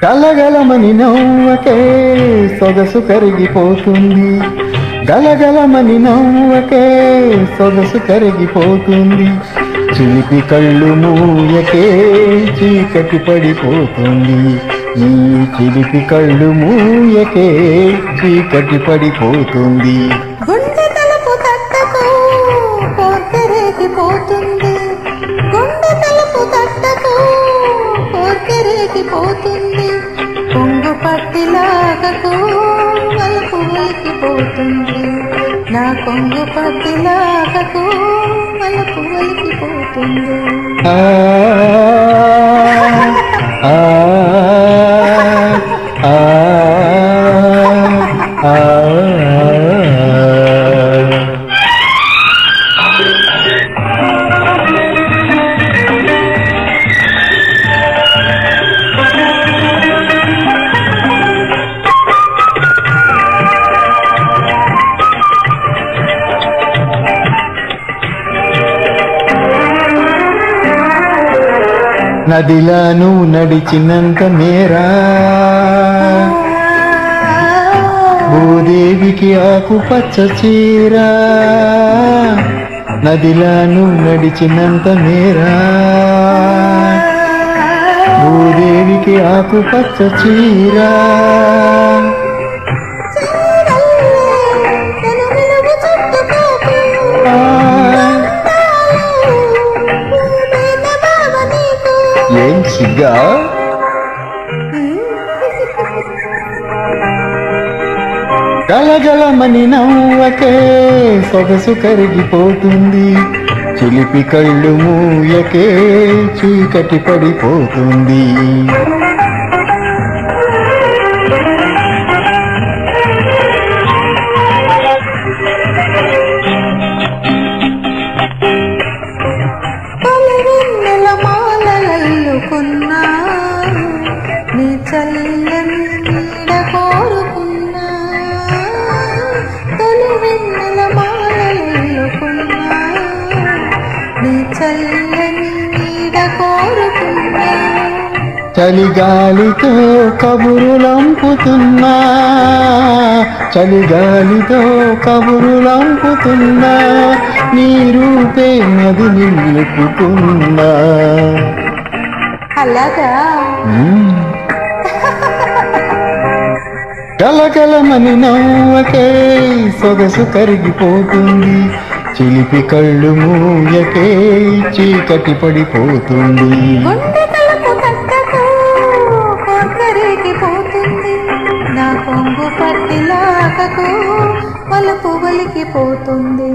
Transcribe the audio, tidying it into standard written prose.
గలగలమని నవ్వకే సొగసు కరిగిపోతుంది, గలగలమని నవ్వకే సొగసు కరిగిపోతుంది, చిలిపి కళ్ళు మూయకే చీకటి పడిపోతుంది, నీ చిలిపి కళ్ళు మూయకే చీకటి పడిపోతుంది. గుండె తలుపు తట్టకు కోర్కె రేగిపోతుంది, గుండె తలుపు తట్టకు కోర్కె రేగిపోతుంది, కొంగు పట్టిలాగకు వలపు వలికిపోతుంది, నా కొంగు పట్టిలాగకు వలపు వలికిపోతుంది. నదిలాను నడిచినంత మేరా భూదేవికి ఆకుపచ్చ చీర, నదిలాను నడిచినంత మేరా భూదేవికి ఆకుపచ్చ చీర, ఏం సిగ్గా గలగలమని నవ్వకే సొగసు కరిగిపోతుంది, చిలిపి కళ్ళు మూయకే చీకటి పడిపోతుంది. నీ చల్లని నీడ కోరుకున్నా, తొలి వెన్నెల మాలలుకున్నా, నీ చల్లని నీడ కోరుకున్నా, చలిగాలితో కబురులంపుతున్నా, చలిగాలితో కబురులంపుతున్నా, నీ రూపే నది నిలుపుకున్నా. అలాగా గలగలమని నవ్వకే సొగసు కరిగిపోతుంది, చిలిపి కళ్ళు మూయకే చీకటి పడిపోతుంది. గుండె తలుపు తట్టకు కోర్కె రేగిపోతుంది, నా కొంగు పట్టిలాగకు వలపు వలికిపోతుంది.